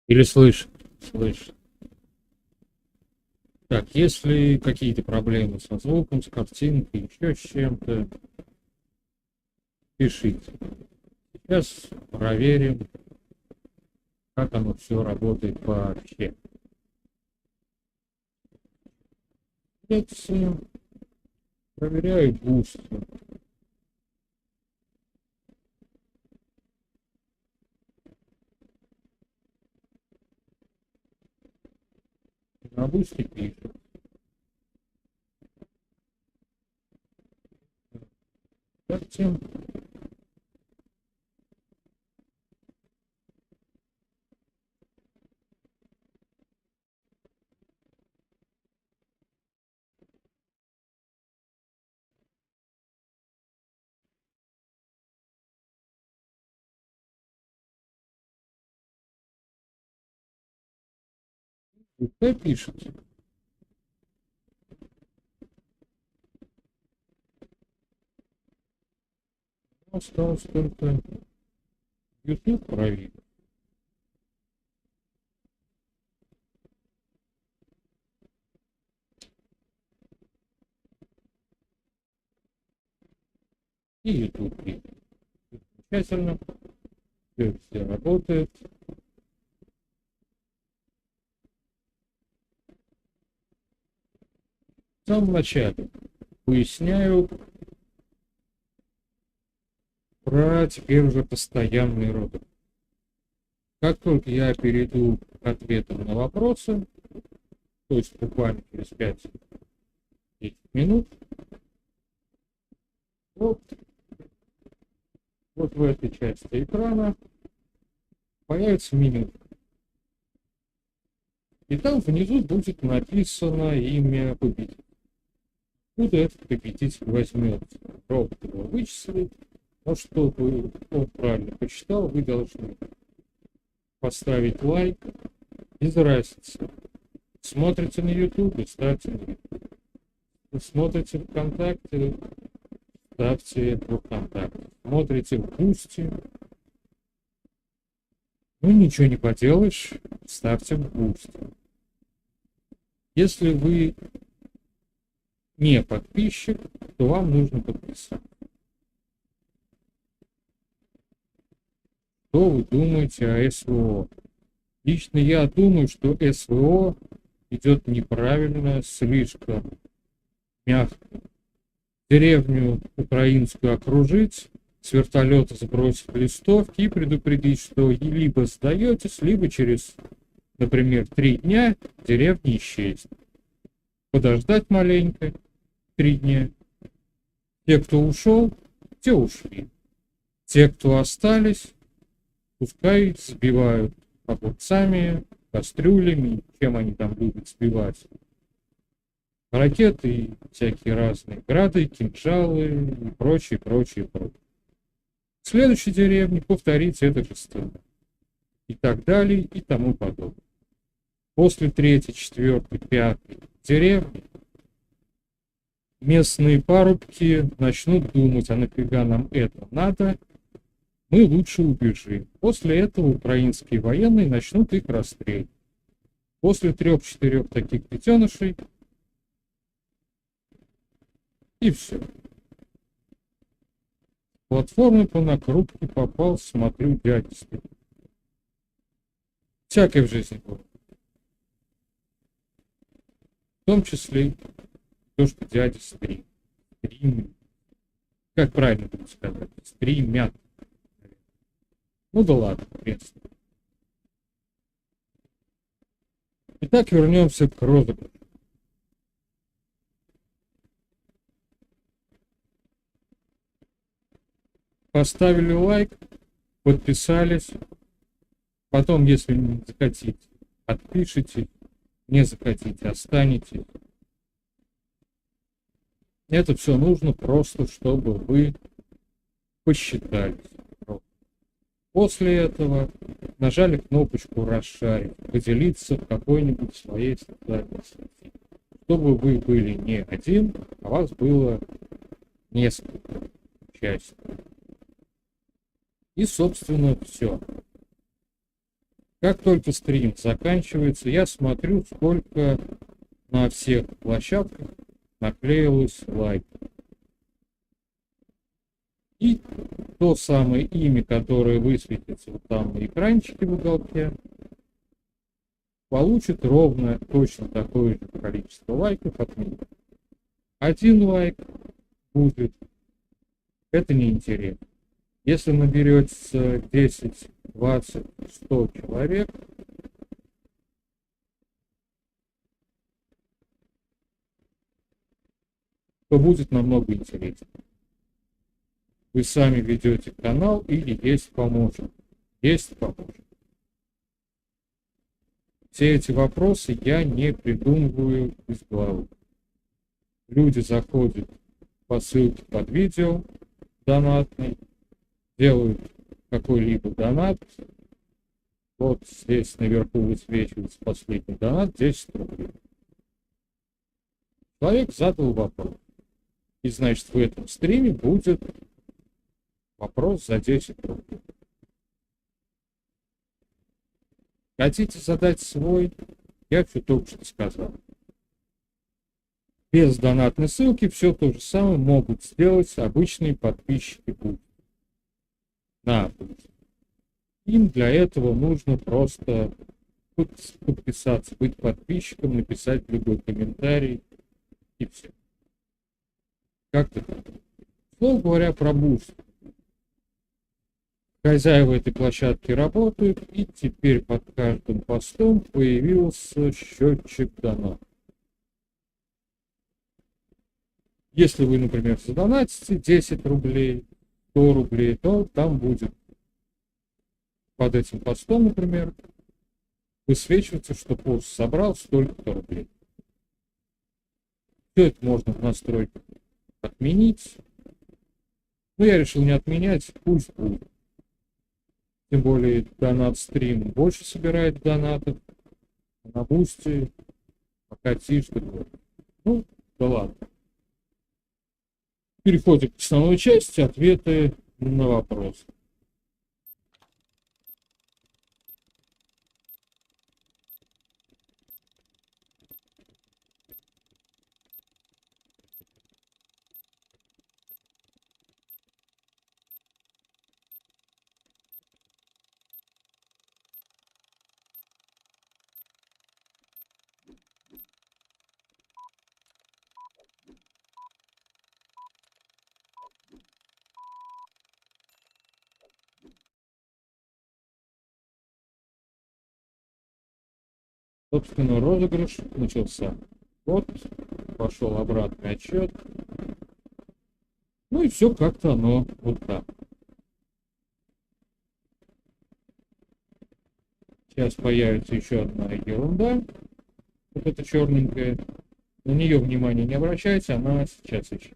Или слышит? Слышит. Так, если какие-то проблемы со звуком, с картинкой, еще с чем-то, пишите. Сейчас проверим, как оно все работает вообще. Лекции. Проверяю буст. На бусте пишет. Затем УП пишет. Осталось только YouTube проверить. И YouTube пишет. Замечательно. Все работает. В самом начале поясняю про теперь уже постоянные роды. Как только я перейду к ответам на вопросы, то есть буквально через 5-10 минут, вот в этой части экрана появится меню. И там внизу будет написано имя победителя. Откуда этот победитель возьмется? Робот его вычислит. Но чтобы он правильно посчитал, вы должны поставить лайк. Без разницы. Смотрите на YouTube, ставьте на YouTube. Смотрите ВКонтакте, ставьте в ВКонтакте. Смотрите в Бусти. Ну, ничего не поделаешь, ставьте в Бусти. Если вы не подписчик, то вам нужно подписаться. Что вы думаете о СВО? Лично я думаю, что СВО идет неправильно, слишком мягко. Деревню украинскую окружить, с вертолета сбросить листовки и предупредить, что либо сдаетесь, либо через, например, 3 дня деревня исчезнет. Подождать маленько, 3 дня. Те, кто ушел, те ушли. Те, кто остались, пускай сбивают огурцами, кастрюлями, чем они там любят сбивать. Ракеты и всякие разные грады, кинжалы и прочее, прочее, прочее. В следующей деревне повторить это же сцену. И так далее, и тому подобное. После 3-й, 4-й, 5-й деревни местные парубки начнут думать, а нафига нам это надо, мы лучше убежим. После этого украинские военные начнут их расстрелять. После 3-4 таких детенышей и все. Платформы по накрутке попал, смотрю, дядя стоит. Всякое в жизни было. В том числе и то, что дядя стрим. Как правильно будет сказать? Стримят. Ну да ладно, в принципе. Итак, вернемся к розыгрышу. Поставили лайк, подписались. Потом, если не захотите, отпишите. Не захотите, останетесь. Это все нужно просто, чтобы вы посчитались. После этого нажали кнопочку «Расшарить», поделиться в какой-нибудь своей социальной сети. Чтобы вы были не один, а вас было несколько участников. И, собственно, все. Как только стрим заканчивается, я смотрю, сколько на всех площадках наклеилось лайк. И то самое имя, которое высветится вот там на экранчике в уголке, получит ровно точно такое же количество лайков от меня. 1 лайк будет, это неинтересно. Если наберется 10, 20, 100 человек, то будет намного интереснее. Вы сами ведете канал или есть помощник. Есть помощник. Все эти вопросы я не придумываю из головы. Люди заходят по ссылке под видео донатной, делают какой-либо донат. Вот здесь наверху высвечивается последний донат, 10 рублей. Человек задал вопрос. И значит, в этом стриме будет вопрос за 10 рублей. Хотите задать свой? Я все только что сказал. Без донатной ссылки все то же самое могут сделать обычные подписчики Бусти. На Бусти. Им для этого нужно просто подписаться, быть подписчиком, написать любой комментарий и все. Как-то так. Слово говоря про Бусти. Хозяева этой площадки работают, и теперь под каждым постом появился счетчик донат. Если вы, например, задонатите 10 рублей, 100 рублей, то там будет под этим постом, например, высвечиваться, что пост собрал столько-то рублей. Все это можно в настройках отменить. Но я решил не отменять, пусть будет. Тем более донат-стрим больше собирает донатов. На Бусти пока тише. Ну, да ладно. Переходим к основной части, ответы на вопросы. Собственно, розыгрыш начался. Вот, пошел обратный отчет. Ну и все как-то оно вот так. Сейчас появится еще одна ерунда. Вот эта черненькая. На нее внимания не обращайте, она сейчас еще.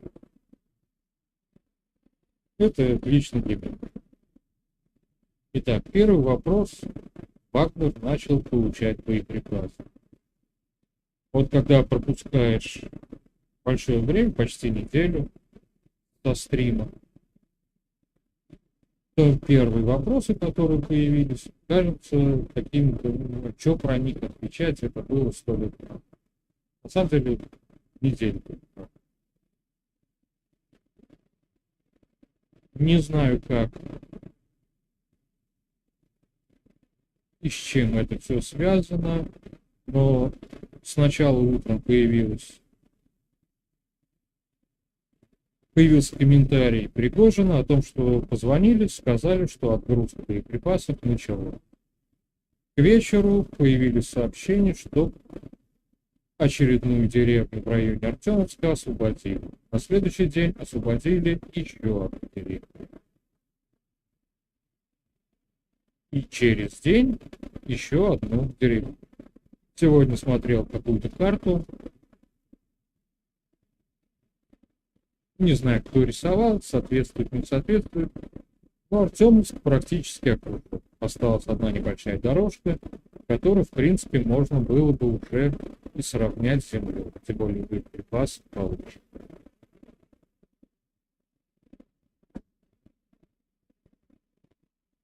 Это лично для меня. Итак, первый вопрос. Вагнер начал получать боеприпасы. Вот когда пропускаешь большое время, почти неделю со стрима, то первые вопросы, которые появились, кажутся каким-то, что про них отвечать, это было 100 лет назад. На самом деле, недельку. Не знаю как и с чем это все связано, но сначала утром появился комментарий Пригожина о том, что позвонили, сказали, что отгрузка боеприпасов началась. К вечеру появились сообщения, что очередную деревню в районе Артемовска освободили. На следующий день освободили еще одну деревню. И через день еще одну деревню. Сегодня смотрел какую-то карту. Не знаю, кто рисовал, соответствует, не соответствует. Но Артемовск практически окружен. Осталась одна небольшая дорожка, которую, в принципе, можно было бы уже и сравнять с землей. Тем более боеприпасы получше.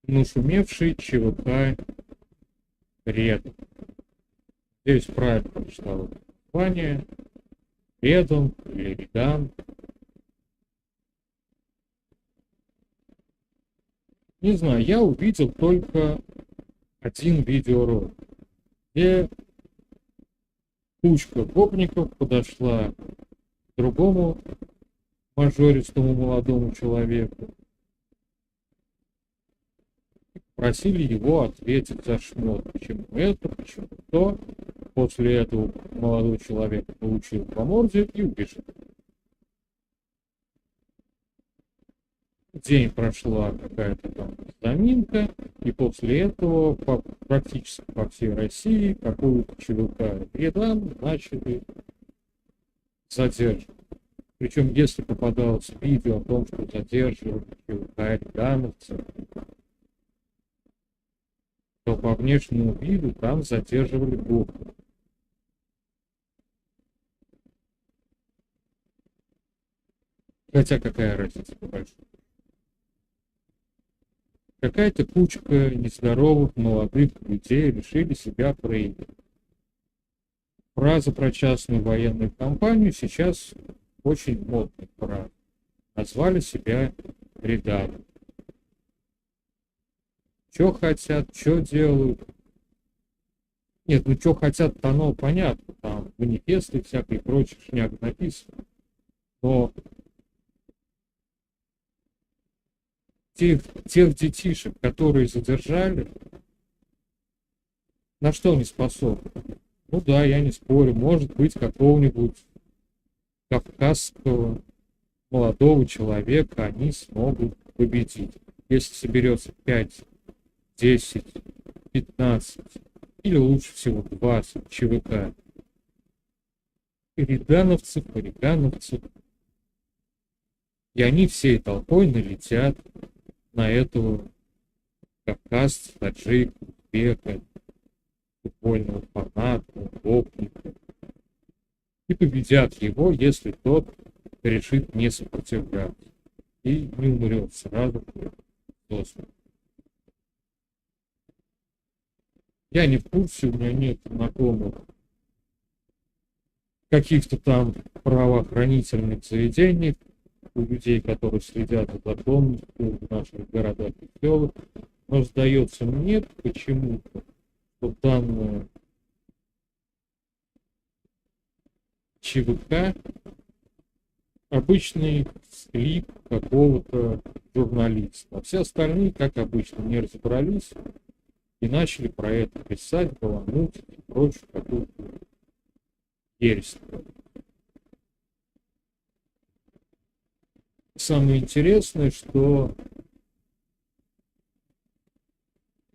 Нашумевший ЧВК Редом. Надеюсь, правильно прочитал название. Редом или Редан. Не знаю, я увидел только один видеоролик, где кучка гопников подошла к другому мажористому молодому человеку, просили его ответить за шмот, почему это, почему то. После этого молодой человек получил по морде и убежал. День прошла какая-то там заминка, и после этого практически по всей России какую-то ЧВК Редан начали задерживать. Причем, если попадалось видео о том, что задерживали ЧВК редановцев, то по внешнему виду там задерживали гопников. Хотя какая разница по большому? Какая-то кучка нездоровых молодых людей решили себя проявить. Фраза про частную военную компанию сейчас очень модная фраза. Назвали себя Реданом. Что хотят, что делают. Нет, ну что хотят-то оно понятно. Там манифесты всякие прочие шняк написано. Но тех детишек, которые задержали, на что они способны? Ну да, я не спорю, может быть, какого-нибудь кавказского молодого человека они смогут победить. Если соберется 5, 10, 15 или лучше всего 20 ЧВК редановцев, орегановцев, и они всей толпой налетят на этого кавказца, таджика, узбека, футбольного фаната, гопника, и победят его, если тот решит не сопротивляться и не умрет сразу до смерти. Я не в курсе, у меня нет знакомых каких-то там правоохранительных заведений, у людей, которые следят за законностью в наших городах и селах, но сдается мне почему-то, что данная ЧВК обычный склип какого-то журналиста. А все остальные, как обычно, не разобрались и начали про это писать, баламутить и прочую какую-то ересь. Самое интересное, что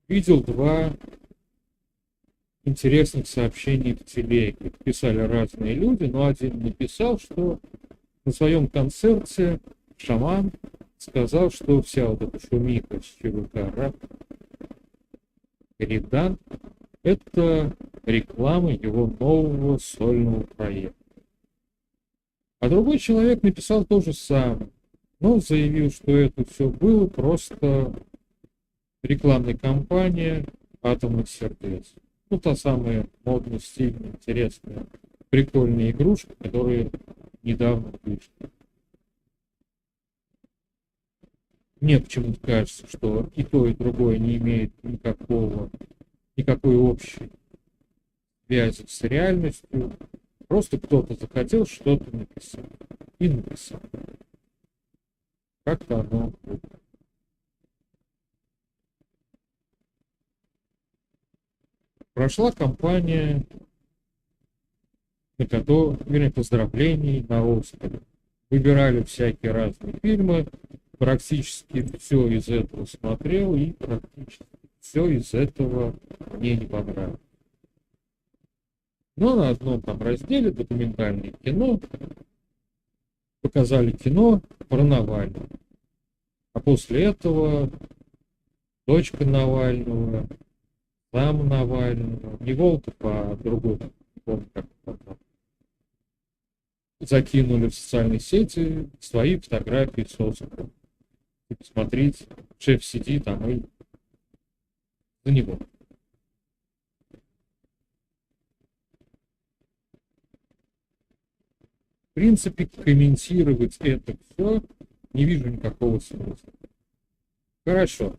видел два интересных сообщений в телеге. Писали разные люди, но один написал, что на своем концерте шаман сказал, что вся вот эта шумиха с ЧВК Редан — это реклама его нового сольного проекта. А другой человек написал то же самое, но заявил, что это все было просто рекламная кампания атомных сердец. Ну, та самая модная, стильная, интересная, прикольная игрушка, которая недавно вышла. Мне почему-то кажется, что и то, и другое не имеет никакой общей связи с реальностью. Просто кто-то захотел что-то написать. И написал. Как-то оно будет. Прошла кампания, вернее, поздравлений на Оскаре. Выбирали всякие разные фильмы. Практически все из этого смотрел, и практически все из этого мне не понравилось. Но на одном там разделе документальное кино показали кино про Навального. А после этого дочка Навального, сам Навального, не Волков, а другой, не помню, как это, закинули в социальные сети свои фотографии с Оскара. Смотрите, шеф сидит, а мы за него. принципе, комментировать это все не вижу никакого смысла. Хорошо.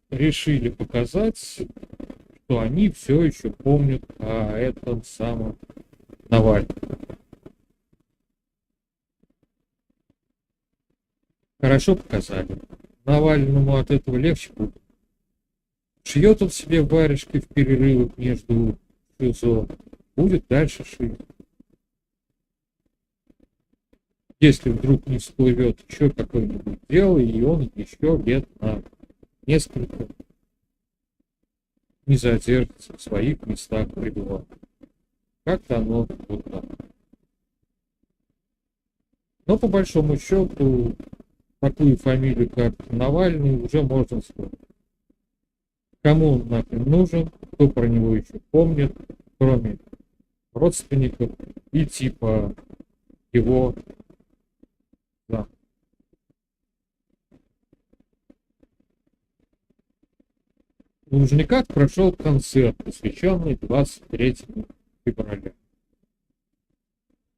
Решили показать, что они все еще помнят о этом самом Навальном. Хорошо показали. Навальному от этого легче будет. Шьет он себе варежки в перерывах между ШИЗО, будет дальше шить. Если вдруг не всплывет еще какое-нибудь дело, и он еще лет на несколько не задержится в своих местах пребывания. Как-то оно вот так. Но по большому счету такую фамилию, как Навальный, уже можно сказать. Кому он нахрен нужен, кто про него еще помнит, кроме родственников и типа его. Да. В Лужниках прошел концерт, посвященный 23 февраля,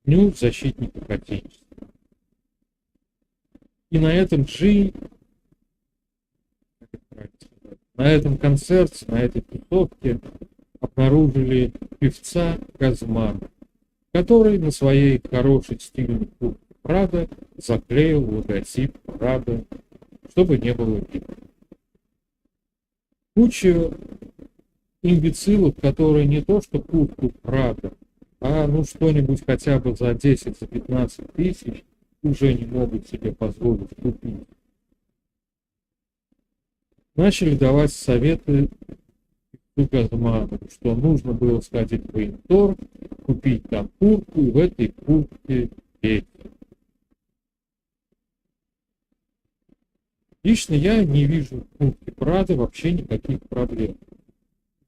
Дню защитников Отечества. И на этом на этом концерте, на этой тусовке обнаружили певца Газмана, который на своей хорошей стильной куртке Прада заклеил логотип Прада, чтобы не было видно. Куча имбецилов, которые не то что куртку Прада, а ну что-нибудь хотя бы за 10, за 15 тысяч уже не могут себе позволить купить. Начали давать советы Газману, что нужно было сходить в военторг, купить там куртку и в этой куртке петь. Лично я не вижу в куртке Прада вообще никаких проблем.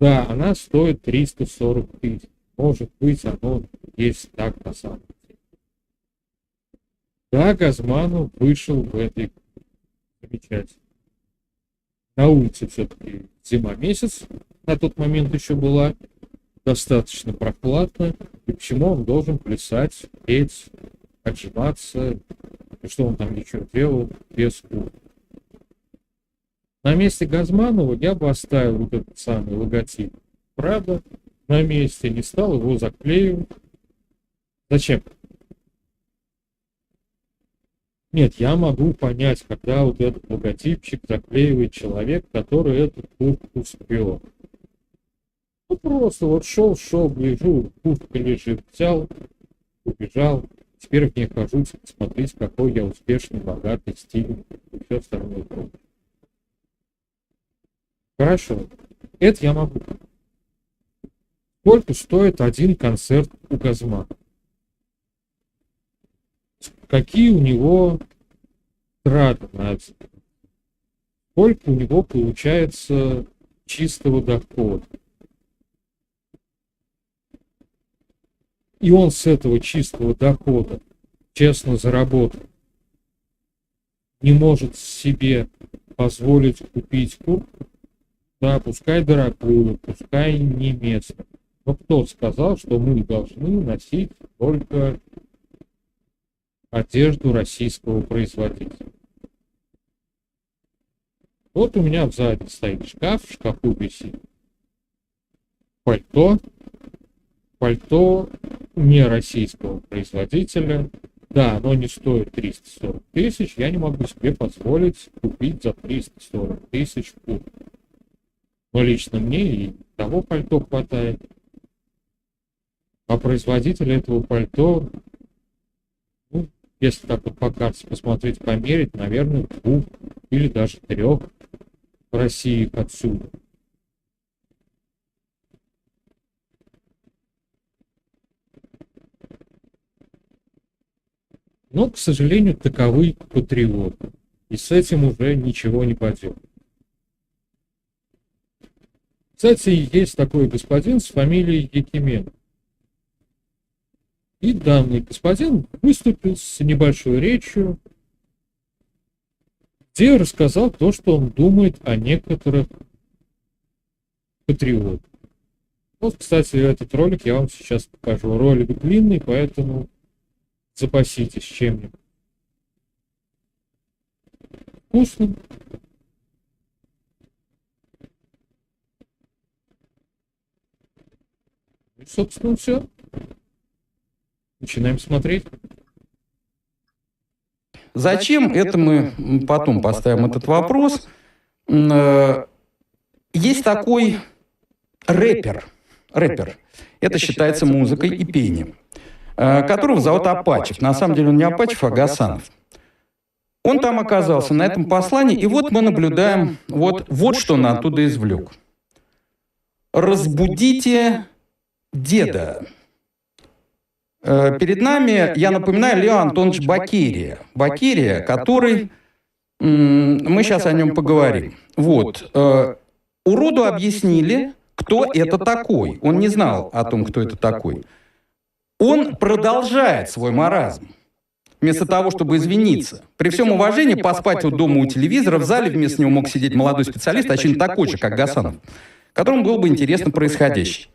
Да, она стоит 340 тысяч. Может быть, оно есть так на самом деле. Да, Газманов вышел в этой замечательно. На улице все-таки зима месяц, на тот момент еще была достаточно прохладно. И почему он должен плясать, петь, отжиматься, и что он там ничего делал без куртки? На месте Газманова я бы оставил вот этот самый логотип Прада на месте, не стал его заклеивать. Зачем? Нет, я могу понять, когда вот этот логотипчик заклеивает человек, который эту куртку спер. Ну просто вот шел, гляжу, куртка лежит, взял, убежал. Теперь в ней хожу, смотрите, какой я успешный, богатый, стильный и все остальное. Хорошо, это я могу. Сколько стоит один концерт у Газмана? Какие у него траты на это? Сколько у него получается чистого дохода? И он с этого чистого дохода, честно заработал, не может себе позволить купить куртку? Да, пускай дорогую, пускай немецкую. Но кто сказал, что мы должны носить только одежду российского производителя? Вот у меня сзади стоит шкаф, в шкафу висит пальто не российского производителя. Да, оно не стоит 340 тысяч, я не могу себе позволить купить за 340 тысяч куртку. Но лично мне и того пальто хватает. А производитель этого пальто, ну, если так вот по карте посмотреть, померить, наверное, 2 или даже 3 в России отсюда. Но, к сожалению, таковы патриоты. И с этим уже ничего не поделать. Кстати, есть такой господин с фамилией Якименко. И данный господин выступил с небольшой речью, где рассказал то, что он думает о некоторых патриотах. Вот, кстати, этот ролик я вам сейчас покажу. Ролик длинный, поэтому запаситесь чем-нибудь вкусным. И, собственно, все. Начинаем смотреть. Зачем? Это мы потом поставим этот вопрос. Есть такой рэпер. Это считается музыкой и пением, которого зовут Апачев. На самом деле он не Апачев, а Гасанов. Он там оказался, на этом послании, и вот мы наблюдаем, вот что он оттуда извлек. «Разбудите деда». Перед нами, я напоминаю, Лео Антонович Бакерия. Бакерия, который... Мы сейчас о нем поговорим. Вот. Уроду объяснили, кто это такой. Он не знал о том, кто это такой. Он продолжает свой маразм. Вместо того, чтобы извиниться. При всем уважении, поспать вот дома у телевизора, в зале вместо него мог сидеть молодой специалист, точно такой же, как Гасанов, которому было бы интересно происходящее.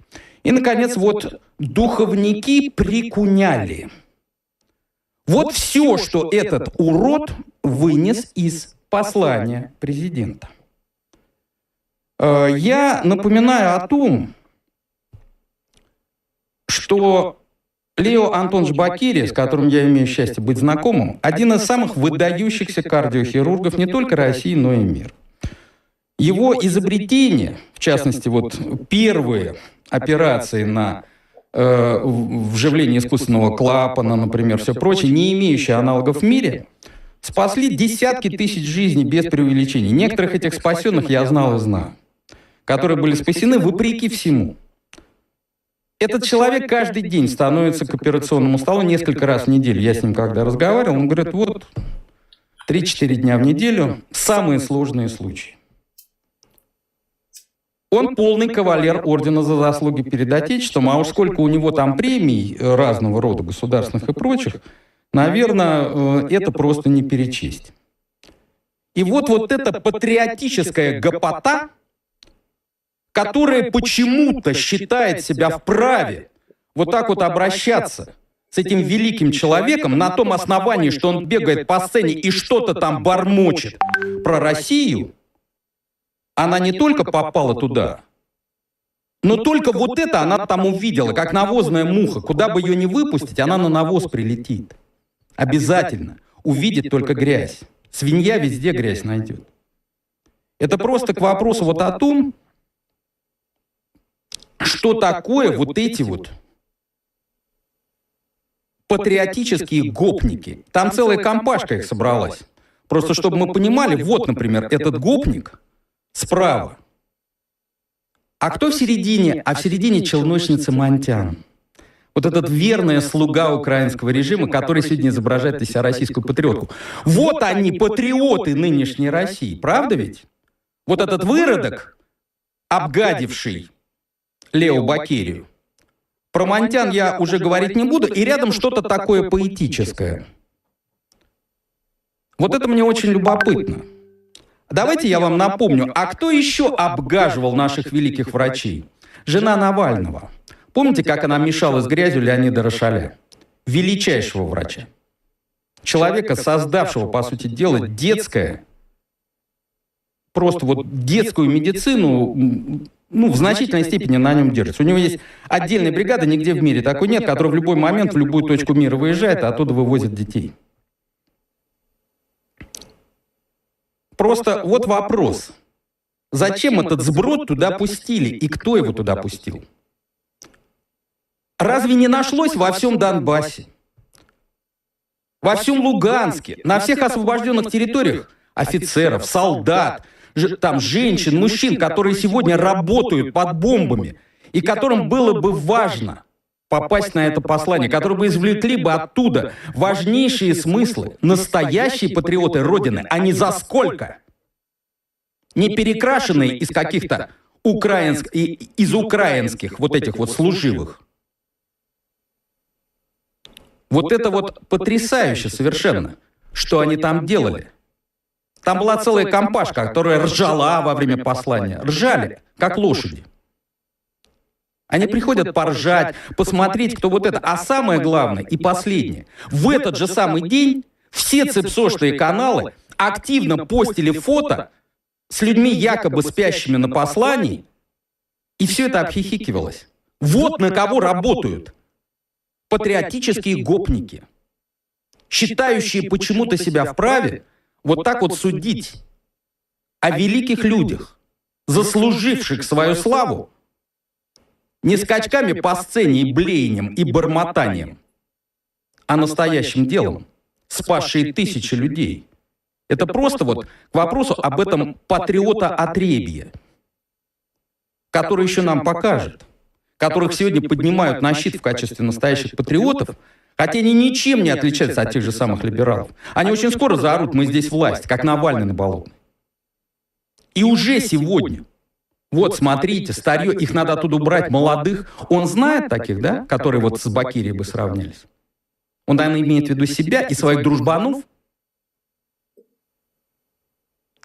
И, наконец, вот духовники прикуняли. Вот все, что этот урод вынес из послания президента. Я напоминаю о том, что Лео Антонович Бакерия, с которым я имею счастье быть знакомым, один из самых выдающихся кардиохирургов не только России, но и мира. Его изобретения, в частности, вот первые операции на вживление искусственного клапана, например, все прочее, не имеющие аналогов в мире, спасли десятки тысяч жизней без преувеличений. Некоторых этих спасенных я знал и знаю, которые были спасены вопреки всему. Этот человек каждый день становится к операционному столу несколько раз в неделю. Я с ним когда разговаривал, он говорит, вот 3-4 дня в неделю самые сложные случаи. Он полный кавалер ордена за заслуги перед Отечеством, а уж сколько у него там премий разного рода, государственных и прочих, наверное, это просто не перечесть. И вот эта патриотическая гопота, которая почему-то считает себя вправе вот так вот обращаться с этим великим человеком на том основании, что он бегает по сцене и что-то там бормочет про Россию, она не только попала туда, но только вот это она там увидела, как навозная муха. Куда бы ее ни выпустить, она на навоз прилетит. Обязательно. Увидит только грязь. Свинья везде грязь найдет. Это просто к вопросу вот о том, что такое вот эти вот патриотические гопники. Там целая компашка их собралась. Просто чтобы мы понимали, вот, например, этот гопник справа. А кто в середине? А в середине челночница Монтян. Вот этот верный слуга украинского режима, который сегодня изображает из себя российскую патриотку. Вот они, патриоты нынешней России. Правда ведь? Вот этот выродок, обгадивший Лео Бакерию. Про Монтян я уже говорить не буду. И рядом что-то такое поэтическое. Вот это мне очень любопытно. Давайте я вам напомню, а кто еще обгаживал наших великих врачей? Жена Навального. Помните, как она мешала с грязью Леонида Рошаля? Величайшего врача. Человека, создавшего, по сути дела, детское, просто вот детскую медицину, в значительной степени на нем держится. У него есть отдельная бригада, нигде в мире такой нет, которая в любой момент, в любую точку мира выезжает, а оттуда вывозит детей. Просто вот вопрос. Зачем этот сброд туда пустили и кто его туда пустил? Разве не нашлось во всем Донбассе, во всем Луганске, на всех освобожденных территориях офицеров, солдат, там женщин, мужчин, которые сегодня работают под бомбами и которым было бы важно попасть на это послание, которые бы извлекли бы оттуда важнейшие смыслы, настоящие патриоты Родины, а не за сколько? Не перекрашенные из каких-то из украинских вот этих вот служивых. Вот это вот потрясающе совершенно, что они там делали. Там была целая компашка, которая ржала во время послания. Ржали, как лошади. Они приходят поржать, посмотреть, кто вот это. А самое главное и последнее, в этот же самый день все цепсошные каналы активно постили фото с людьми, якобы спящими на послании, и все это обхихикивалось. Вот на кого работают патриотические гопники, считающие почему-то себя вправе вот так вот судить о великих людях, заслуживших свою славу, не скачками по сцене и блеянием и бормотанием, а настоящим делом, спасшие тысячи людей. Это просто вот к вопросу об этом патриота-отребье, который еще нам покажет, которых сегодня поднимают на щит в качестве настоящих патриотов, хотя они ничем не отличаются от тех же самых либералов. Они очень скоро заорут: мы здесь власть, как Навальный на Болотной. И уже сегодня, вот смотрите, старье, их надо оттуда убрать, молодых. Он знает таких, да, которые вот с Бакирией бы сравнялись? Он, наверное, имеет в виду себя и своих дружбанов?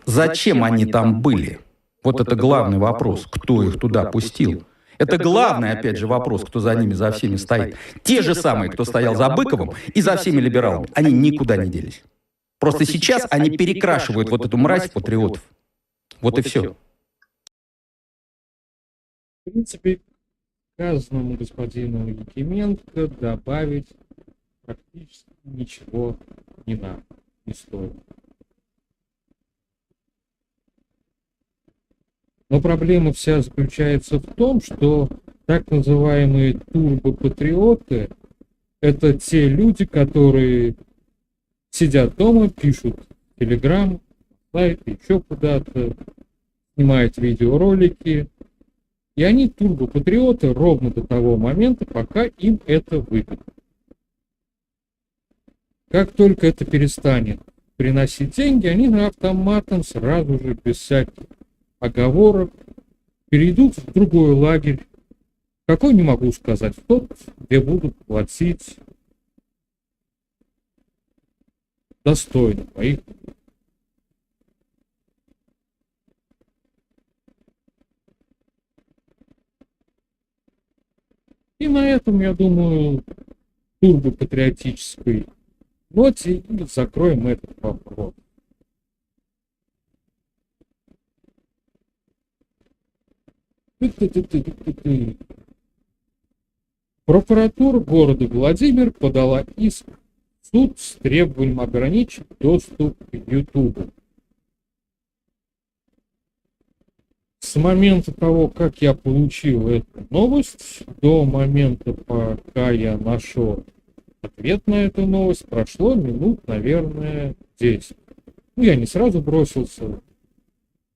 Зачем они там были? Вот это главный вопрос, кто их туда пустил. Это главный, опять же, вопрос, кто за ними, за всеми стоит. Те же самые, кто стоял за Быковым и за всеми либералами, они никуда не делись. Просто сейчас они перекрашивают вот эту мразь в патриотов. Вот и все. В принципе, к сказанному господину Якименко добавить практически ничего не надо, не стоит. Но проблема вся заключается в том, что так называемые турбопатриоты — это те люди, которые сидят дома, пишут в Телеграм, сайт, еще куда-то, снимают видеоролики. И они турбопатриоты ровно до того момента, пока им это выгодно. Как только это перестанет приносить деньги, они автоматом сразу же, без всяких оговорок, перейдут в другой лагерь, какой не могу сказать, в тот, где будут платить достойно моих. И на этом, я думаю, турбопатриотической ноте и закроем этот вопрос. Прокуратура города Владимир подала иск в суд с требованием ограничить доступ к YouTube. С момента того, как я получил эту новость, до момента, пока я нашел ответ на эту новость, прошло минут, наверное, 10. Ну, я не сразу бросился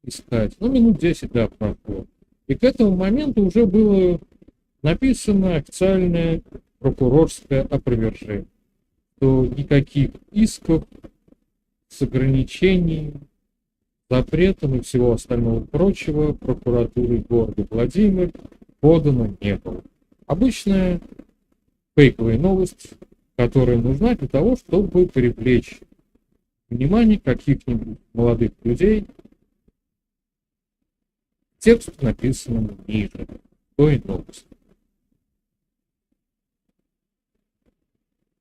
искать, но минут 10, да, прошло. И к этому моменту уже было написано официальное прокурорское опровержение, что никаких исков с ограничением, запретом и всего остального прочего прокуратуры города Владимир подано не было. Обычная фейковая новость, которая нужна для того, чтобы привлечь внимание каких-нибудь молодых людей к тексту, написанному ниже той новости.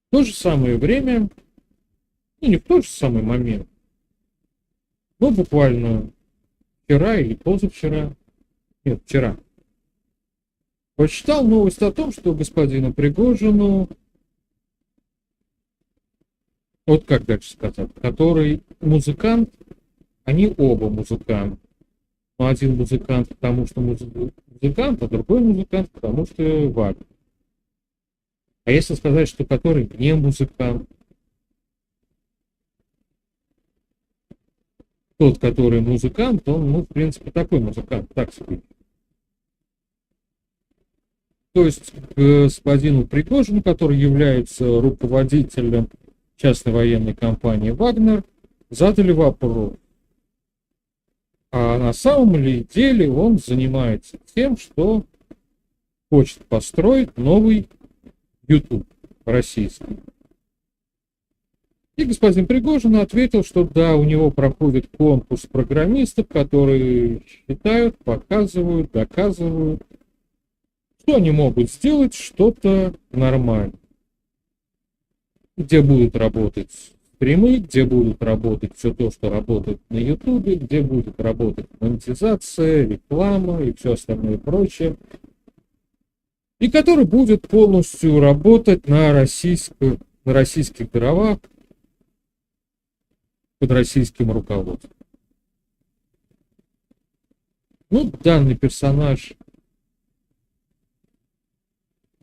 В то же самое время, и не в тот же самый момент, но буквально вчера или позавчера, нет, вчера, прочитал новость о том, что господину Пригожину, вот как дальше сказать, который музыкант, они оба музыканты. Но один музыкант, потому что музыкант, а другой музыкант, потому что Вагнер. А если сказать, что который не музыкант, тот, который музыкант, он, ну, в принципе, такой музыкант, так сказать. То есть господину Пригожину, который является руководителем частной военной компании «Вагнер», задали вопрос. А на самом ли деле он занимается тем, что хочет построить новый YouTube российский? И господин Пригожин ответил, что да, у него проходит конкурс программистов, которые считают, показывают, доказывают, что они могут сделать что-то нормальное, где будут работать стримы, где будут работать все то, что работает на Ютубе, где будет работать монетизация, реклама и все остальное прочее, и который будет полностью работать на российских дровах под российским руководством. Ну, данный персонаж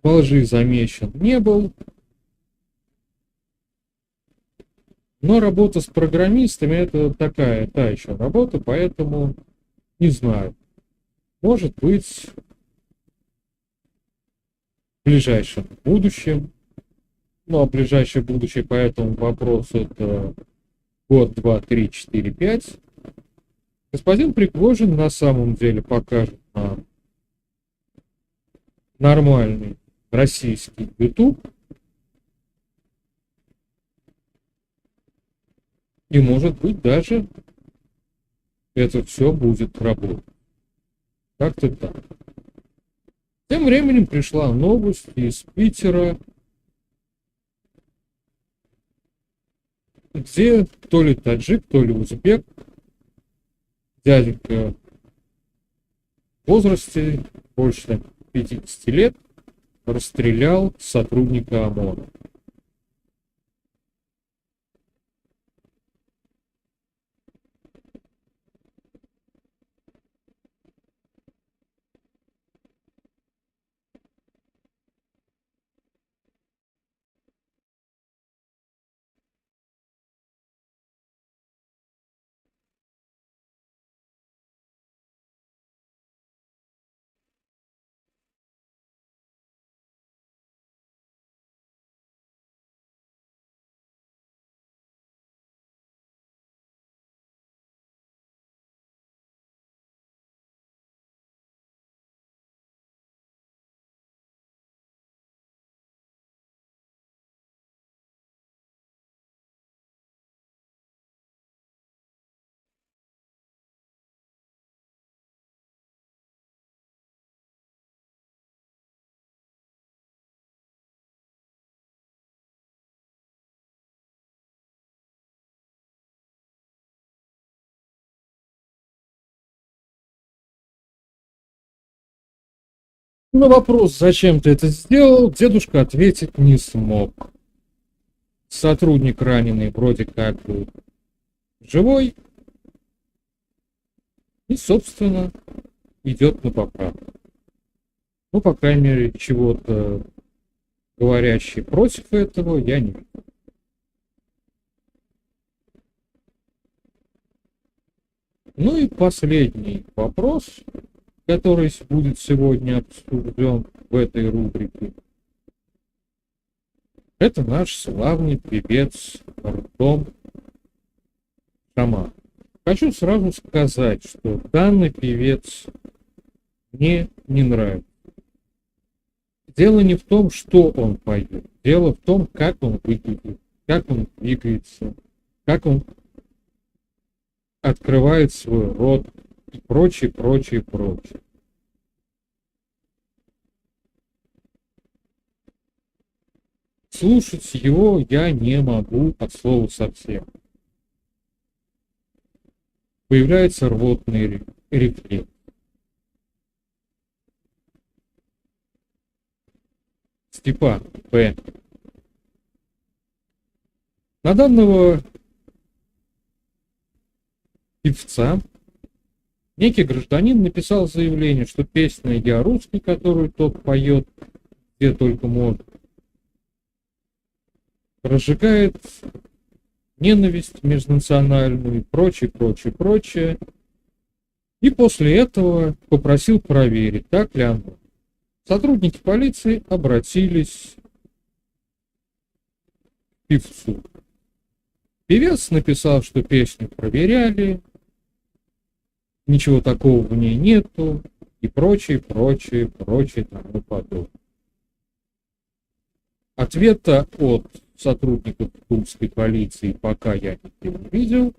во лжи замечен не был, но работа с программистами — это такая, та еще работа, поэтому не знаю. Может быть, в ближайшем будущем, ну а ближайшее будущее по этому вопросу — это год, 2, 3, 4, 5, господин Пригожин на самом деле покажет нам нормальный российский YouTube, и, может быть, даже это все будет работать. Как-то так. Тем временем пришла новость из Питера, где то ли таджик, то ли узбек, дяденька в возрасте больше 50 лет, расстрелял сотрудника ОМОНа. На вопрос, зачем ты это сделал, дедушка ответить не смог. Сотрудник раненый вроде как бы живой и, собственно, идет на поправку. Ну, по крайней мере, чего-то говорящий против этого я не вижу. Ну и последний вопрос, который будет сегодня обсужден в этой рубрике. Это наш славный певец Артем Шаман. Хочу сразу сказать, что данный певец мне не нравится. Дело не в том, что он поет. Дело в том, как он выглядит, как он двигается, как он открывает свой рот и прочее, прочее, прочее. Слушать его я не могу от слова совсем. Появляется рвотный рефлекс. Степан П. На данного певца некий гражданин написал заявление, что песня «Я русский», которую тот поет, где только может, разжигает ненависть межнациональную и прочее, прочее, прочее. И после этого попросил проверить, так ли оно. Сотрудники полиции обратились к певцу. Певец написал, что песню проверяли, ничего такого в ней нету, и прочее, прочее, прочее тому подобное. Ответа от сотрудников тульской полиции пока я не видел,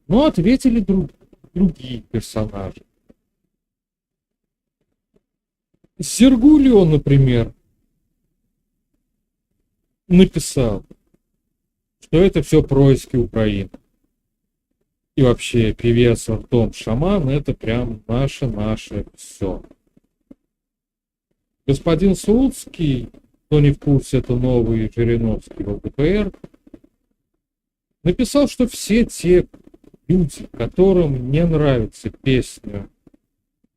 но ответили другие персонажи. Сергуль он, например, написал, что это все происки Украины. И вообще певец Артем Шаман это прям наше все. Господин Слуцкий, кто не в курсе, это новый Жириновский в ЛДПР, написал, что все те люди, которым не нравится песня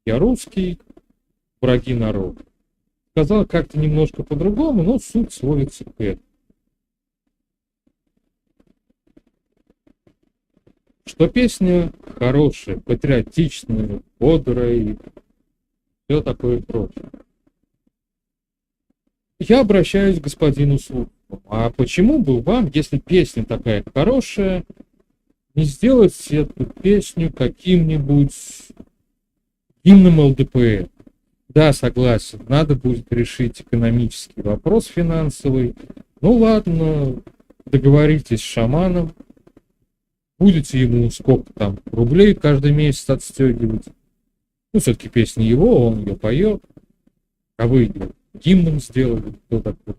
«Я русский», враги народа. Сказал как-то немножко по-другому, но суть сводится к этому. Что песня хорошая, патриотичная, бодрая и все такое прочее. Я обращаюсь к господину Слуцкому. А почему бы вам, если песня такая хорошая, не сделать эту песню каким-нибудь гимном ЛДПР? Да, согласен, надо будет решить экономический вопрос финансовый. Ну ладно, договоритесь с Шаманом, будете ему сколько там рублей каждый месяц отстегивать. Ну, все-таки песня его, он ее поет, а вы ее гимном сделали, кто такой.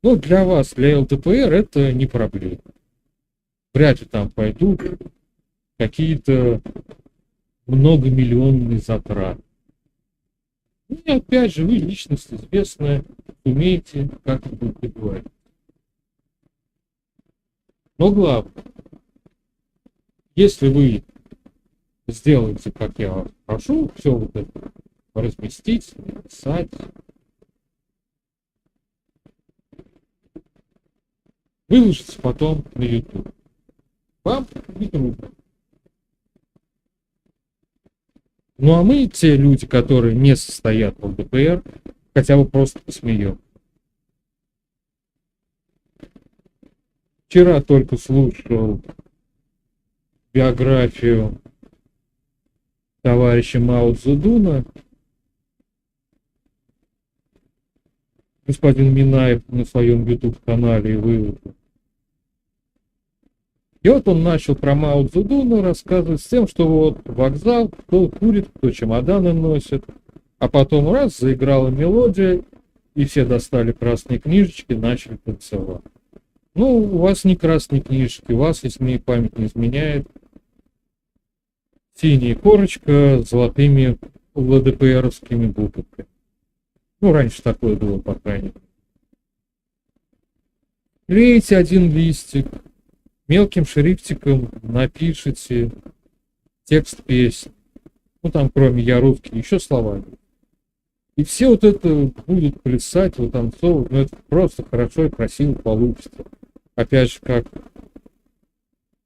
Ну, для вас, для ЛДПР это не проблема. Вряд ли там пойдут какие-то многомиллионные затраты. И опять же, вы личность известная, умеете, как это будет говорить. Но главное, если вы сделаете, как я вас прошу, все вот это разместить, написать, выложите потом на YouTube. Вам не трудно. Ну а мы, те люди, которые не состоят в ЛДПР, хотя бы просто посмеем. Вчера только слушал биографию товарища Мао Цзэдуна. Господин Минаев на своем YouTube-канале выложил. И вот он начал про Мао Цзэдуна рассказывать с тем, что вот вокзал, кто курит, кто чемоданы носит. А потом раз, заиграла мелодия, и все достали красные книжечки, начали танцевать. Ну, у вас не красные книжки, у вас, если мне память не изменяет, синяя корочка с золотыми ЛДПРовскими буквами. Ну, раньше такое было, по крайней мере. Клеите один листик, мелким шрифтиком напишите текст песни. Ну, там, кроме «Я русский», еще слова. И все вот это будут плясать, вот танцевать. Ну, это просто хорошо и красиво получится. Опять же, как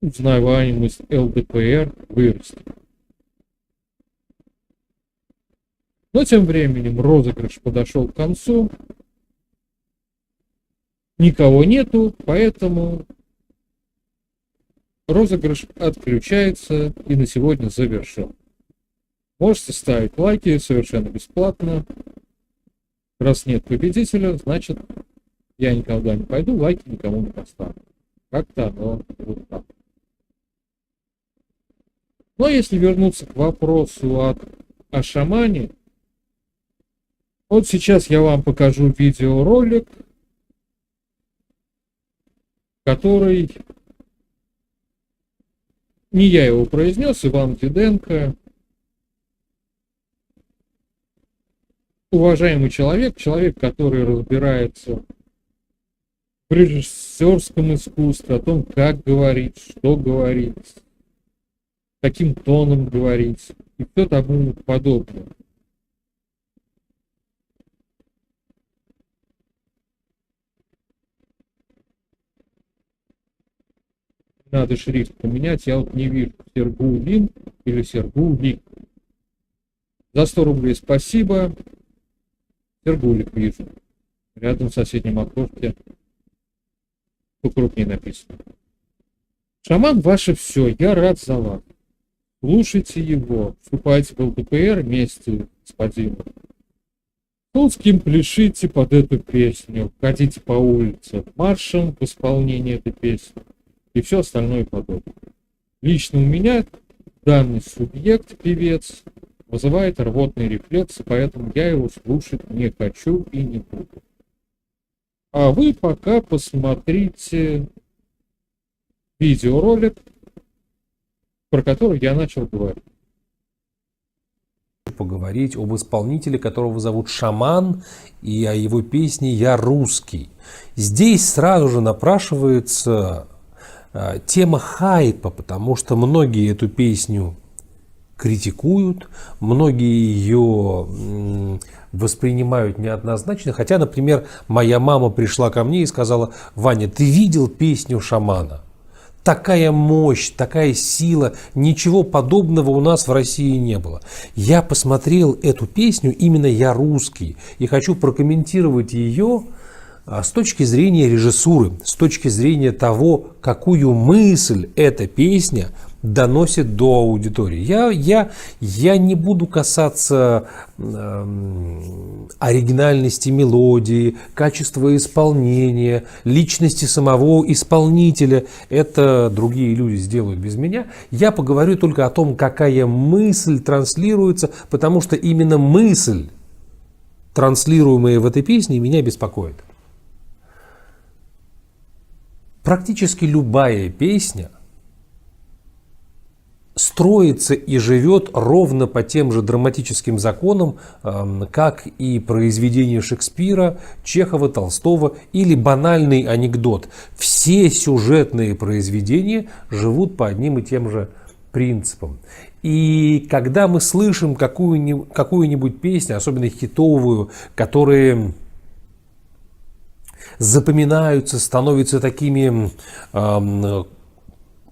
узнаваемость ЛДПР вырастет. Но тем временем розыгрыш подошел к концу. Никого нету, поэтому розыгрыш отключается и на сегодня завершен. Можете ставить лайки совершенно бесплатно. Раз нет победителя, значит, я никогда не пойду, лайки никому не поставлю. Как-то оно вот так. Но если вернуться к вопросу о шамане, вот сейчас я вам покажу видеоролик, который не я его произнес, Иван Диденко. Уважаемый человек, который разбирается в режиссерском искусстве, о том, как говорить, что говорить, каким тоном говорить и все тому подобное. Надо шрифт поменять, я вот не вижу Сергулин или Сергулик. За 100 рублей спасибо. Сергулик вижу. Рядом в соседнем окошке покрупнее написано. Шаман ваше все, я рад за вас. Слушайте его, вступайте в ЛДПР вместе с господином Слуцким, пляшите под эту песню, ходите по улице маршем в исполнении этой песни и все остальное подобное. Лично у меня данный субъект, певец, вызывает рвотные рефлексы, поэтому я его слушать не хочу и не буду. А вы пока посмотрите видеоролик, про который я начал говорить. Поговорить об исполнителе, которого зовут Шаман, и о его песне «Я русский». Здесь сразу же напрашивается тема хайпа, потому что многие эту песню критикуют, многие ее воспринимают неоднозначно. Хотя, например, моя мама пришла ко мне и сказала: «Ваня, ты видел песню Шамана? Такая мощь, такая сила, ничего подобного у нас в России не было». Я посмотрел эту песню, именно «Я русский», и хочу прокомментировать ее с точки зрения режиссуры, с точки зрения того, какую мысль эта песня доносит до аудитории. Я не буду касаться оригинальности мелодии, качества исполнения, личности самого исполнителя. Это другие люди сделают без меня. Я поговорю только о том, какая мысль транслируется, потому что именно мысль, транслируемая в этой песне, меня беспокоит. Практически любая песня строится и живет ровно по тем же драматическим законам, как и произведения Шекспира, Чехова, Толстого или банальный анекдот. Все сюжетные произведения живут по одним и тем же принципам. И когда мы слышим какую-нибудь песню, особенно хитовую, которые запоминаются, становятся такими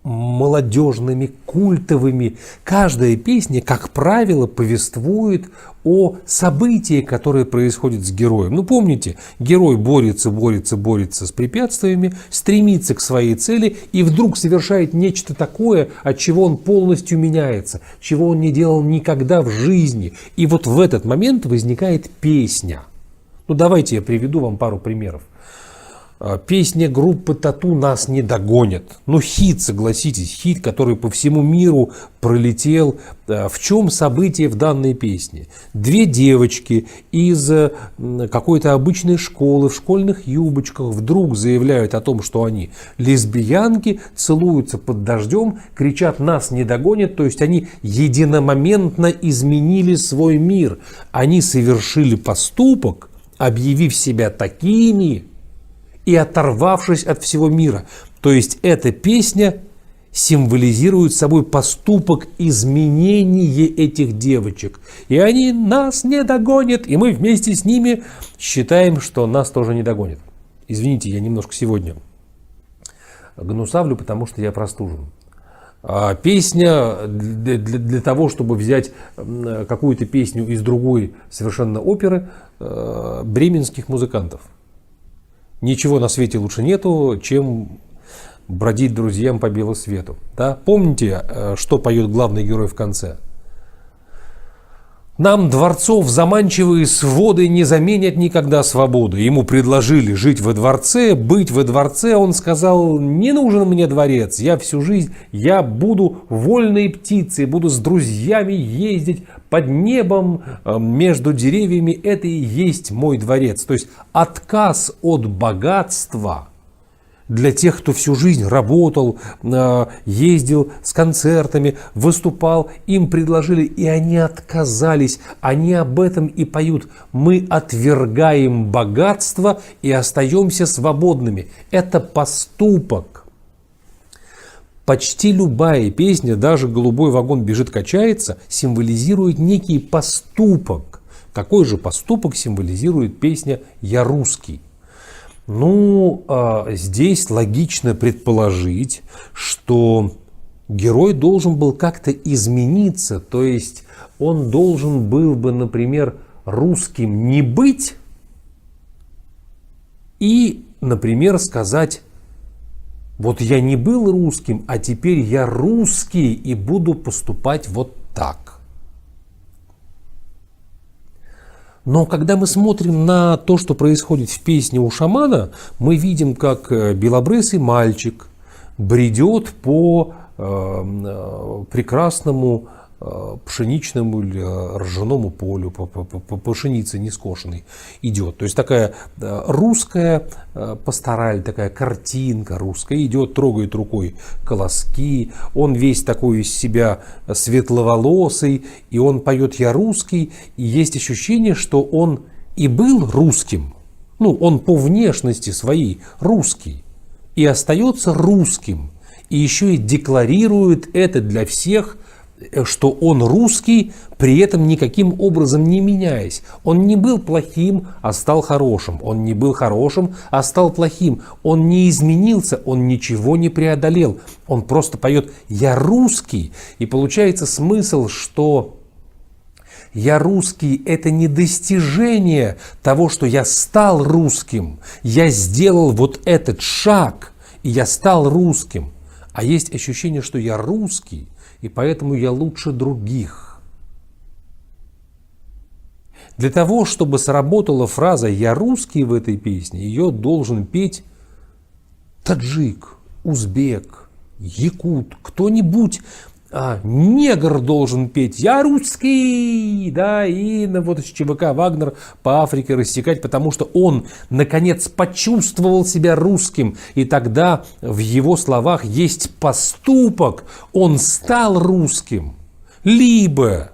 молодежными, культовыми. Каждая песня, как правило, повествует о событии, которое происходит с героем. Ну, помните, герой борется с препятствиями, стремится к своей цели и вдруг совершает нечто такое, от чего он полностью меняется, чего он не делал никогда в жизни. И вот в этот момент возникает песня. Ну, давайте я приведу вам пару примеров. Песня группы Тату «Нас не догонят». Ну, хит, согласитесь, хит, который по всему миру пролетел. В чем событие в данной песне? Две девочки из какой-то обычной школы в школьных юбочках вдруг заявляют о том, что они лесбиянки, целуются под дождем, кричат «Нас не догонят». То есть они единомоментно изменили свой мир. Они совершили поступок, объявив себя такими и оторвавшись от всего мира. То есть эта песня символизирует собой поступок изменения этих девочек. И они нас не догонят, и мы вместе с ними считаем, что нас тоже не догонят. Извините, я немножко сегодня гнусавлю, потому что я простужен. Песня для того, чтобы взять какую-то песню из другой совершенно оперы бременских музыкантов. Ничего на свете лучше нету, чем бродить друзьям по белу свету. Да? Помните, что поет главный герой в конце? Нам дворцов заманчивые своды не заменят никогда свободы. Ему предложили жить во дворце, быть во дворце. Он сказал: не нужен мне дворец. Я всю жизнь, я буду вольной птицей, буду с друзьями ездить под небом, между деревьями. Это и есть мой дворец. То есть отказ от богатства для тех, кто всю жизнь работал, ездил с концертами, выступал, им предложили, и они отказались. Они об этом и поют. Мы отвергаем богатство и остаемся свободными. Это поступок. Почти любая песня, даже «Голубой вагон бежит, качается», символизирует некий поступок. Какой же поступок символизирует песня «Я русский»? Ну, здесь логично предположить, что герой должен был как-то измениться, то есть он должен был бы, например, русским не быть и, например, сказать: вот я не был русским, а теперь я русский и буду поступать вот так. Но когда мы смотрим на то, что происходит в песне у Шамана, мы видим, как белобрысый мальчик бредет по прекрасному пшеничному или ржаному полю, по пшенице нескошенной идет. То есть такая русская пастораль, такая картинка русская, идет, трогает рукой колоски, он весь такой из себя светловолосый, и он поет «Я русский», и есть ощущение, что он и был русским, ну, он по внешности своей русский, и остается русским, и еще и декларирует это для всех, что он русский, при этом никаким образом не меняясь. Он не был плохим, а стал хорошим. Он не был хорошим, а стал плохим. Он не изменился, он ничего не преодолел. Он просто поет «Я русский». И получается смысл, что «Я русский» – это не достижение того, что я стал русским. Я сделал вот этот шаг, и я стал русским. А есть ощущение, что я русский, и поэтому я лучше других. Для того, чтобы сработала фраза «я русский» в этой песне, ее должен петь таджик, узбек, якут, кто-нибудь. Негр должен петь «Я русский», да, и вот с ЧВК «Вагнер» по Африке рассекать, потому что он, наконец, почувствовал себя русским, и тогда в его словах есть поступок, он стал русским. Либо,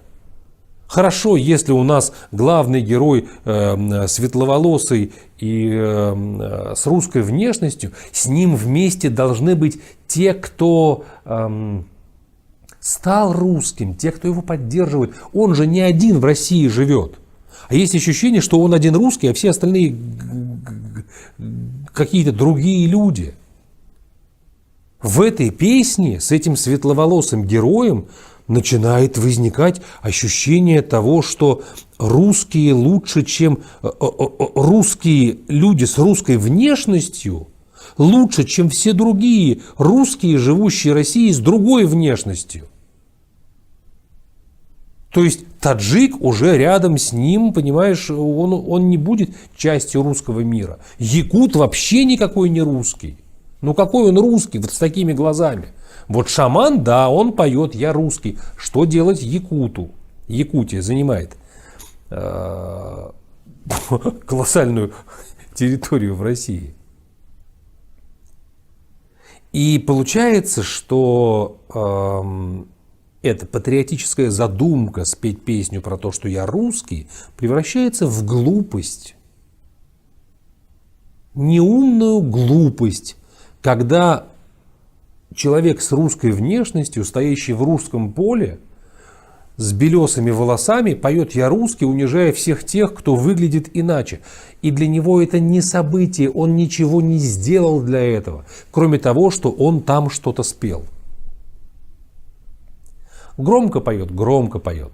хорошо, если у нас главный герой светловолосый и с русской внешностью, с ним вместе должны быть те, кто стал русским, те, кто его поддерживает. Он же не один в России живет. А есть ощущение, что он один русский, а все остальные какие-то другие люди. В этой песне с этим светловолосым героем начинает возникать ощущение того, что русские лучше, чем русские люди с русской внешностью, лучше, чем все другие русские, живущие в России с другой внешностью. То есть таджик уже рядом с ним, понимаешь, он не будет частью русского мира. Якут вообще никакой не русский. Ну какой он русский вот с такими глазами? Вот шаман, да, он поет «Я русский». Что делать якуту? Якутия занимает колоссальную территорию в России. И получается, что эта патриотическая задумка спеть песню про то, что я русский, превращается в глупость. Неумную глупость, когда человек с русской внешностью, стоящий в русском поле, с белесыми волосами, поет «Я русский», унижая всех тех, кто выглядит иначе. И для него это не событие, он ничего не сделал для этого, кроме того, что он там что-то спел. Громко поет, громко поет.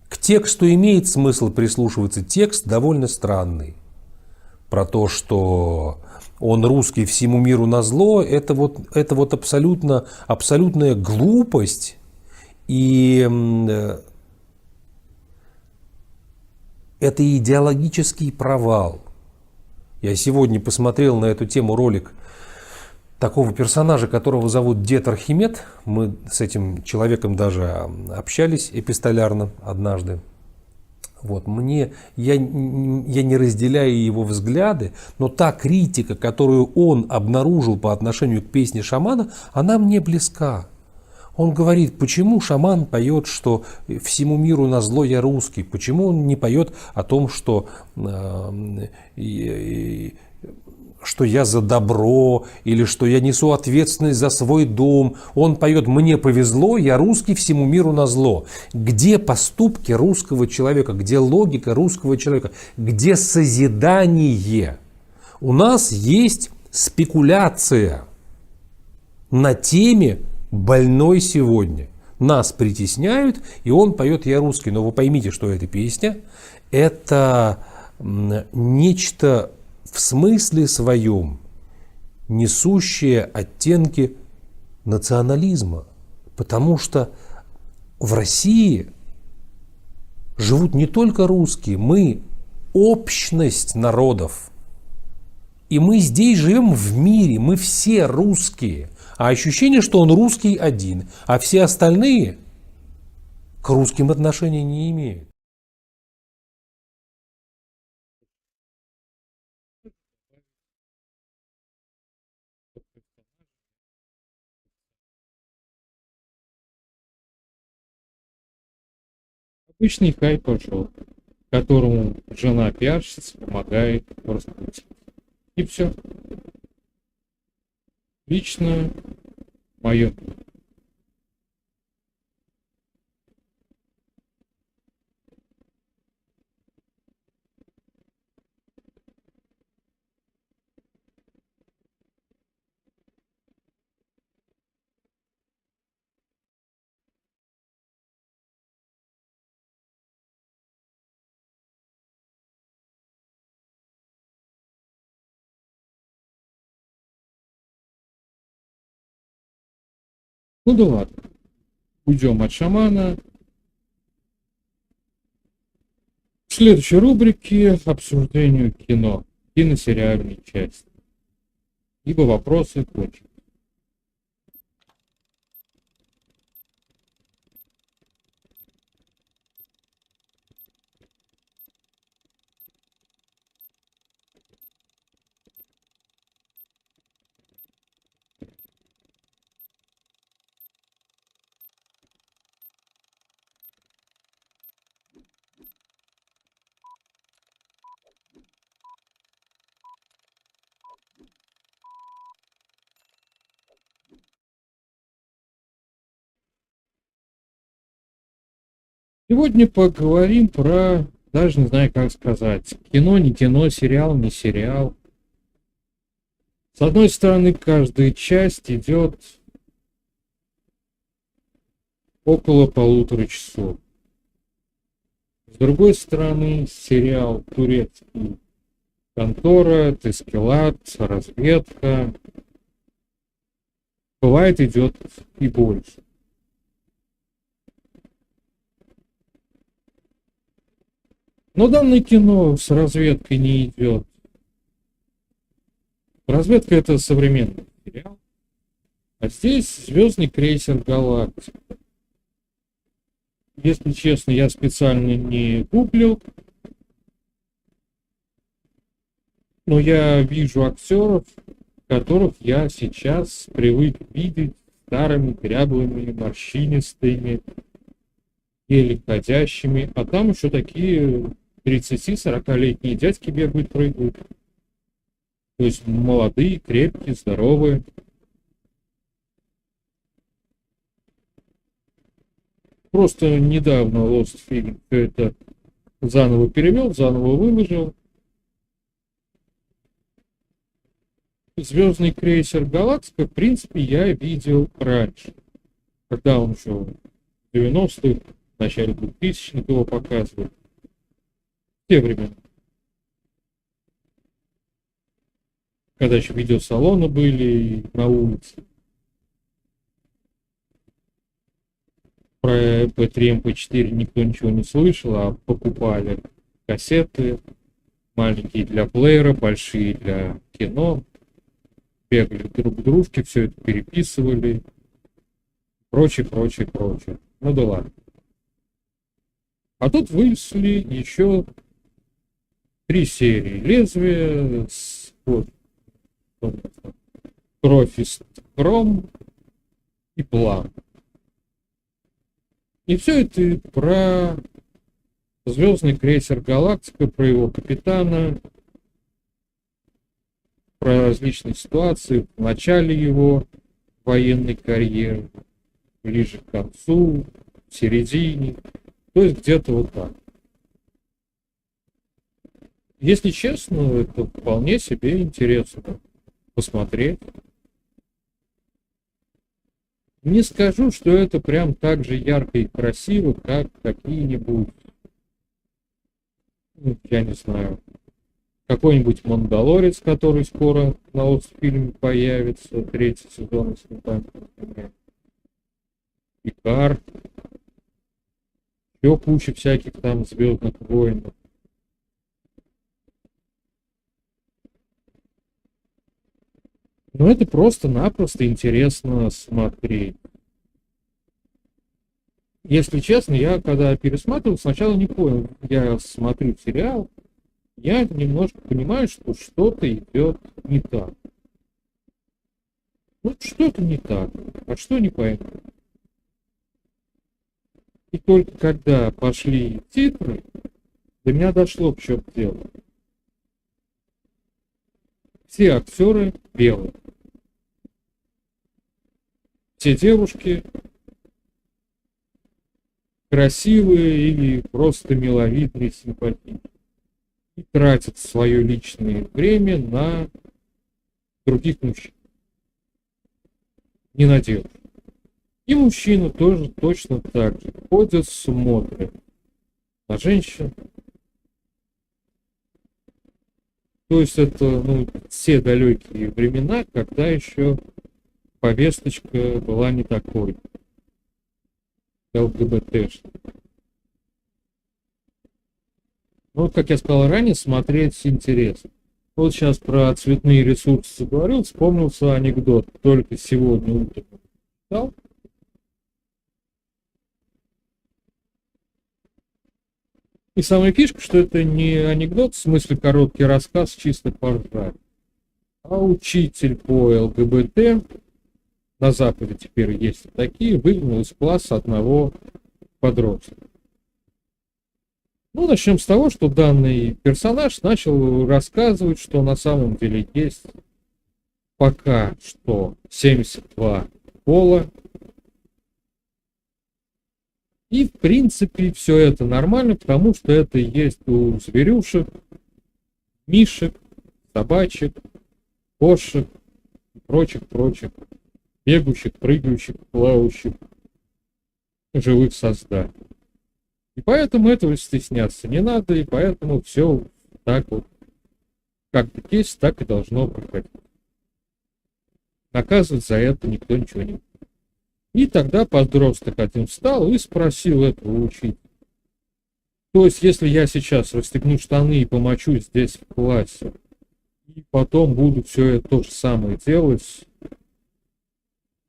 К тексту имеет смысл прислушиваться, текст довольно странный. Про то, что он русский всему миру назло, это вот абсолютная глупость. И это идеологический провал. Я сегодня посмотрел на эту тему ролик такого персонажа, которого зовут Дед Архимед. Мы с этим человеком даже общались эпистолярно однажды. Вот, я не разделяю его взгляды, но та критика, которую он обнаружил по отношению к песне шамана, она мне близка. Он говорит, почему шаман поет, что всему миру назло я русский, почему он не поет о том, что я за добро, или что я несу ответственность за свой дом. Он поет «Мне повезло, я русский, всему миру назло». Где поступки русского человека, где логика русского человека, где созидание? У нас есть спекуляция на теме больной сегодня. Нас притесняют, и он поет «Я русский». Но вы поймите, что эта песня – это нечто в смысле своем, несущее оттенки национализма. Потому что в России живут не только русские, мы общность народов. И мы здесь живем в мире, мы все русские. А ощущение, что он русский один, а все остальные к русским отношения не имеют. Обычный хайп пошел, которому жена пиарщица помогает раскрутить. И все. Лично мое. Ну да ладно. Уйдем от шамана. В следующей рубрике обсуждению кино. Киносериальной части. Ибо вопросы кончились. Сегодня поговорим про, даже не знаю, как сказать, кино, не кино, сериал, не сериал. С одной стороны, каждая часть идет около 1,5 часов. С другой стороны, сериал турецкий «Контора», «Тескилат», «Разведка». Бывает, идет и больше. Но данное кино с разведкой не идет. Разведка — это современный сериал. А здесь «Звездный крейсер Галактика». Если честно, я специально не гуглил, но я вижу актеров, которых я сейчас привык видеть старыми, дряблыми, морщинистыми, еле ходящими, а там еще такие 30-40-летние дядьки бегают, прыгают. То есть молодые, крепкие, здоровые. Просто недавно Lost Film все это заново перевел, заново выложил. «Звездный крейсер Галактика», в принципе, я видел раньше. Когда он еще в 90-х, в начале 2000-х его показывали. В те времена. Когда еще видеосалоны были на улице. Про MP3, MP4 никто ничего не слышал, а покупали кассеты, маленькие для плеера, большие для кино, бегали друг к дружке, все это переписывали, прочее. Ну да ладно. А тут вышли еще 3 серии. «Лезвие», «Кровь и хром» и «План». И все это про звездный крейсер «Галактика», про его капитана, про различные ситуации в начале его военной карьеры, ближе к концу, в середине, то есть где-то вот так. Если честно, это вполне себе интересно посмотреть. Не скажу, что это прям так же ярко и красиво, как какие-нибудь, я не знаю, какой-нибудь «Мандалорец», который скоро на Мосфильме появится, 3-й сезон, если не память. «Пикар», еще куча всяких там «Звездных войн». Но это просто-напросто интересно смотреть. Если честно, я когда пересматривал, сначала не понял. Я смотрю сериал, я немножко понимаю, что что-то идет не так. Ну, что-то не так. А что не пойму. И только когда пошли титры, до меня дошло, в чем дело. Все актеры белые. Все девушки красивые или просто миловидные, симпатичные. И тратят свое личное время на других мужчин. Не на девушек. И мужчины тоже точно так же ходят, смотрят на женщин. То есть это все далекие времена, когда еще повесточка была не такой. ЛГБТ. Ну, как я сказал ранее, смотреть интересно. Вот сейчас про цветные ресурсы заговорил, вспомнился анекдот. Только сегодня утром читал. И самая фишка, что это не анекдот, в смысле короткий рассказ, чисто поржать. А учитель по ЛГБТ, на Западе теперь есть такие, выгнал из класса одного подростка. Ну, начнем с того, что данный персонаж начал рассказывать, что на самом деле есть пока что 72 пола. И, в принципе, все это нормально, потому что это есть у зверюшек, мишек, собачек, кошек и прочих бегущих, прыгающих, плавающих живых созданий. И поэтому этого стесняться не надо, и поэтому все так вот, как есть, так и должно проходить. Наказывать за это никто ничего не будет. И тогда подросток один встал и спросил этого учителя. То есть, если я сейчас расстегну штаны и помочусь здесь в классе, и потом буду все это то же самое делать,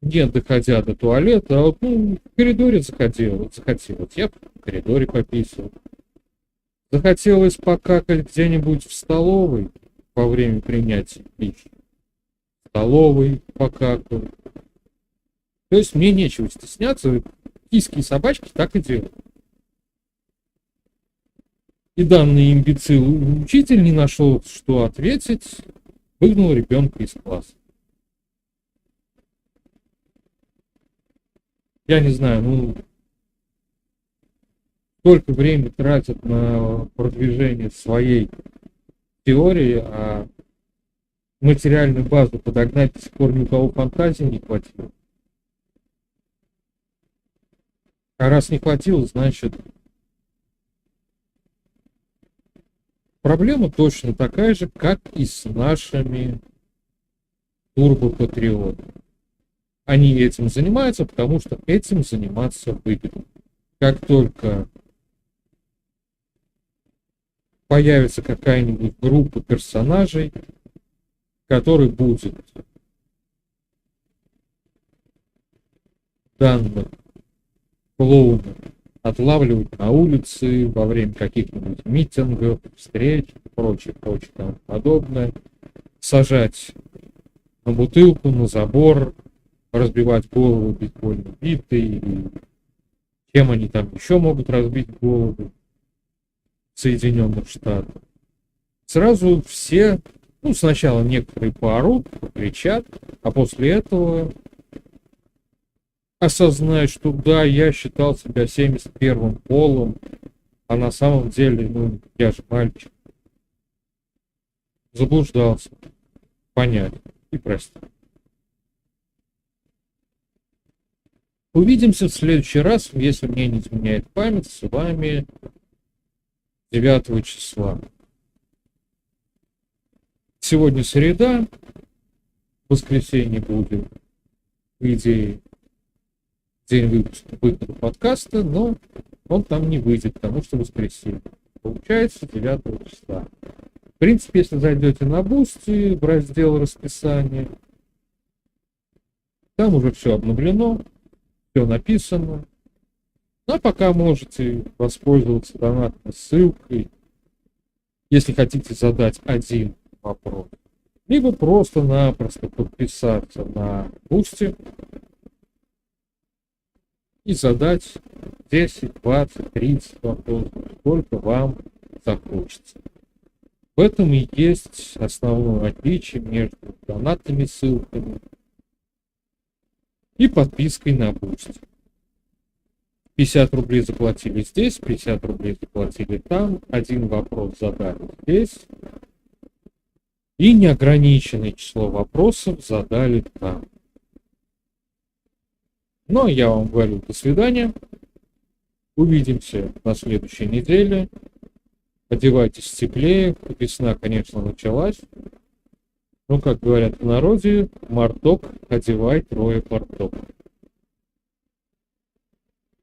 не доходя до туалета, а вот, в коридоре захотелось, я в коридоре пописал. Захотелось покакать где-нибудь в столовой во время принятия пищи. В столовой покакал. То есть мне нечего стесняться, киски и собачки так и делают. И данный имбецил учитель не нашел, что ответить, выгнал ребенка из класса. Я не знаю, сколько времени тратят на продвижение своей теории, а материальную базу подогнать до сих пор ни у кого фантазии не хватило. А раз не хватило, значит, проблема точно такая же, как и с нашими турбопатриотами. Они этим занимаются, потому что этим заниматься выгодно. Как только появится какая-нибудь группа персонажей, который будет данных клоунов отлавливать на улице во время каких-нибудь митингов, встреч, прочее тому подобное, сажать на бутылку, на забор, разбивать голову бейсбольной битой, или чем они там еще могут разбить голову в Соединенных Штатах. Сразу все, сначала некоторые поорут, покричат, а после этого осознают, что да, я считал себя 71-м полом, а на самом деле, я же мальчик. Заблуждался. Понятно. И прости. Увидимся в следующий раз, если мне не изменяет память, с вами 9 числа. Сегодня среда, в воскресенье будет, по идее, день выхода подкаста, но он там не выйдет, потому что воскресенье. Получается 9 числа. В принципе, если зайдете на Boosty, в раздел расписания, там уже все обновлено, все написано. Ну, а пока можете воспользоваться донатной ссылкой, если хотите задать один вопрос. Либо просто-напросто подписаться на Boosty и задать 10, 20, 30 вопросов, сколько вам захочется. В этом и есть основное отличие между донатными ссылками и подпиской на Boosty. 50 рублей заплатили здесь, 50 рублей заплатили там, один вопрос задали здесь, и неограниченное число вопросов задали там. Ну, а я вам говорю до свидания. Увидимся на следующей неделе. Одевайтесь теплее. Весна, конечно, началась. Но, как говорят в народе, марток одевай трое порток.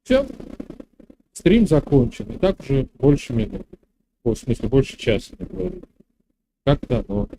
Все. Стрим закончен. И так уже больше минут. В смысле, больше часа. Как-то оно